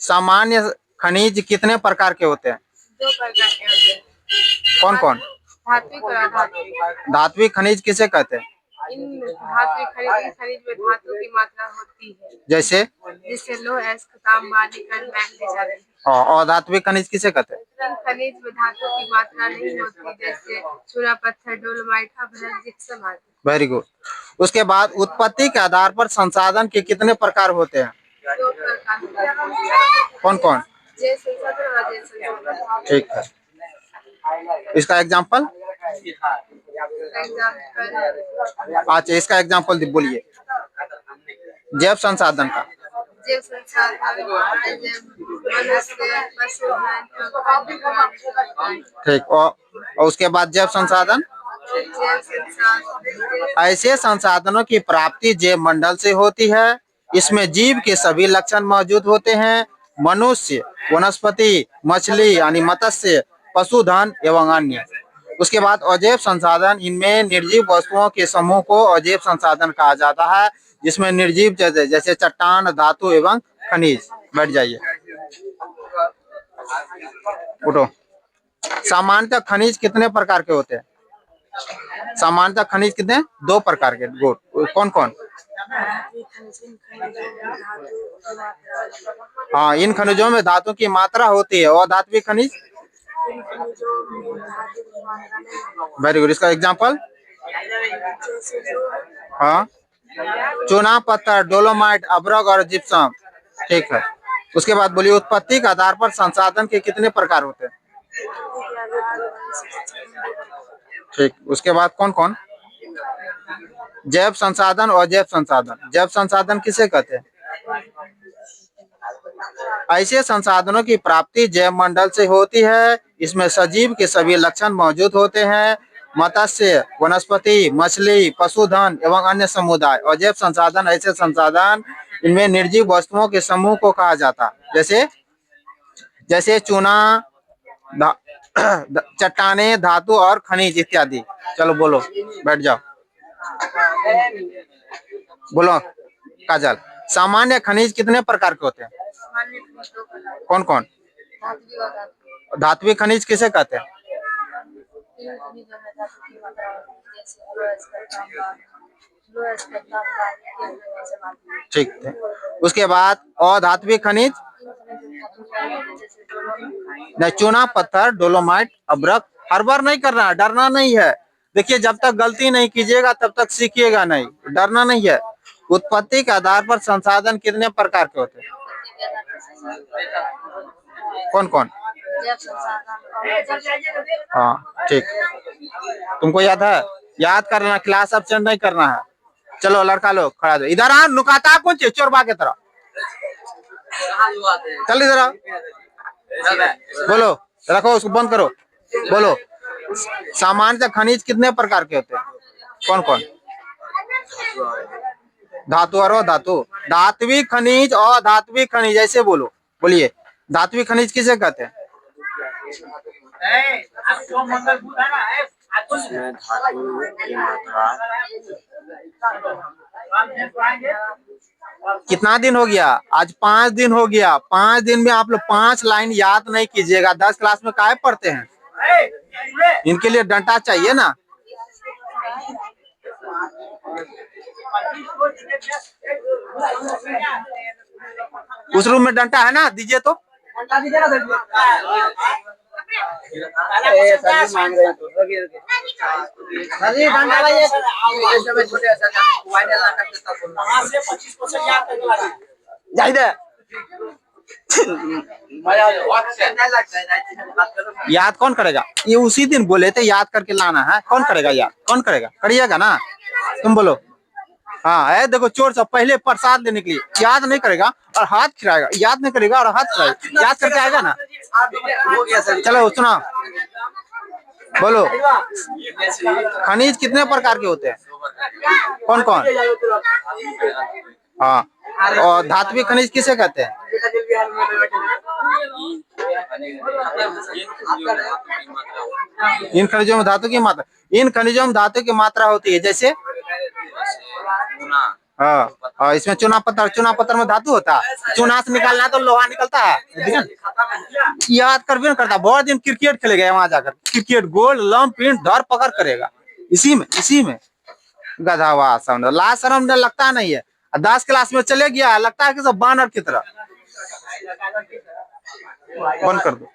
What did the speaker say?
सामान्य खनिज कितने प्रकार के होते हैं? 2 प्रकार के होते हैं। कौन कौन? धात्विक और अधात्विक। धात्विक खनिज किसे कहते हैं? इन धात्विक खनिज में धातु की मात्रा होती है, जैसे लौह, अयस्क, तांबा, निकल, मैग्नीज आदि। और अधात्विक खनिज किसे कहते हैं? इन खनिज में धातु की मात्रा नहीं होती, जैसे चूना पत्थर, डोलोमाइट, अभ्रक, जिप्सम आदि। Very good. उसके बाद उत्पत्ति के आधार पर संसाधन के कितने प्रकार होते हैं? 2 प्रकार होते हैं। कौन कौन? जैव संसाधन और अजैव संसाधन। ठीक है, इसका एग्जाम्पल? अच्छा, इसका एग्जाम्पल बोलिए जैव संसाधन का। जैव संसाधन ठीक, और उसके बाद जैव संसाधन ऐसे संसाधनों की प्राप्ति जैव मंडल से होती है। इसमें जीव के सभी लक्षण मौजूद होते हैं। मनुष्य, वनस्पति, मछली यानी मत्स्य, पशुधन एवं अन्य। उसके बाद अजैव संसाधन, इनमें निर्जीव वस्तुओं के समूह को अजैव संसाधन कहा जाता है, जिसमें निर्जीव जैसे चट्टान, धातु एवं खनिज। बैठ जाइए, उठो। सामान्यतः खनिज कितने प्रकार के होते हैं? सामान्यतः खनिज कितने? 2 प्रकार के। गुड। कौन कौन? हाँ, इन खनिजों में धातु की मात्रा होती है। और धात्विक खनिज? Very good. इसका एग्जाम्पल? हाँ, चूना पत्थर, डोलोमाइट, अभ्रक और जिप्सम। ठीक है, उसके बाद बोलिए उत्पत्ति के आधार पर संसाधन के कितने प्रकार होते हैं? ठीक, उसके बाद कौन कौन? जैव संसाधन और अजैव संसाधन। जैव संसाधन किसे कहते हैं? ऐसे संसाधनों की प्राप्ति जैव मंडल से होती है। इसमें सजीव के सभी लक्षण मौजूद होते हैं। मत्स्य, वनस्पति, मछली, पशुधन एवं अन्य समुदाय। अजैव संसाधन ऐसे संसाधन, इनमें निर्जीव वस्तुओं के समूह को कहा जाता है, जैसे चूना, चट्टाने, धातु और खनिज इत्यादि। चलो बोलो, बैठ जाओ। बोलो काजल, सामान्य खनिज कितने प्रकार के होते हैं? कौन कौन? धात्विक खनिज किसे कहते हैं? ठीक है, उसके बाद अधात्विक खनिज? चूना पत्थर, डोलोमाइट, अभ्रक। हर बार नहीं करना, डरना नहीं है। देखिए, जब तक गलती नहीं कीजिएगा तब तक सीखिएगा नहीं, डरना नहीं है। उत्पत्ति के आधार पर संसाधन कितने प्रकार के होते हैं? कौन कौन? हाँ, ठीक, तुमको याद है? याद करना, क्लास एब्सेंट नहीं करना है। चलो लड़का लोग खड़ा दो, इधर आ। नुकाता कौन चीज? चोरबा की तरह चल, इधर आओ। बोलो, रखो उसको, बंद करो। बोलो, सामान्यतः खनिज कितने प्रकार के होते हैं? कौन कौन? धातु और अधातु। धात्विक खनिज और अधात्विक खनिज, ऐसे बोलो। बोलिए, धात्विक खनिज किसे कहते हैं? कितना दिन हो गया? आज 5 दिन हो गया। 5 दिन में आप लोग 5 लाइन याद नहीं कीजिएगा। 10 क्लास में काहे पढ़ते हैं? इनके लिए डंडा चाहिए ना। उस रूम में डंडा है ना, दीजिए तो। याद कौन करेगा? ये उसी दिन बोले थे याद करके लाना है। कौन करेगा याद? कौन करेगा? करिएगा ना, तुम बोलो। हाँ, देखो, चोर सब पहले प्रसाद लेने के लिए याद नहीं करेगा और हाथ खिलाएगा। याद नहीं करेगा और हाथ खिलाएगा। याद करके आएगा ना। चलो सुना, बोलो, खनिज कितने प्रकार के होते हैं? कौन कौन? हाँ, और धात्विक खनिज किसे कहते हैं? इन खनिजों में धातु की मात्रा होती है, जैसे हाँ, इसमें चुना पत्थर में धातु होता है, चुना से निकालना है तो लोहा निकलता है। देखिए ना? याद कर भी नहीं करता, बहुत दिन क्रिकेट खेलेगा वहां जाकर, क्रिकेट गोल लंप पिन धर पकड़ करेगा, इसी में गधा हुआ समझो, लाज शर्म लगता नहीं है। 10 क्लास में चले गया, लगता है कि सब बानर की तरह। बंद कर दो।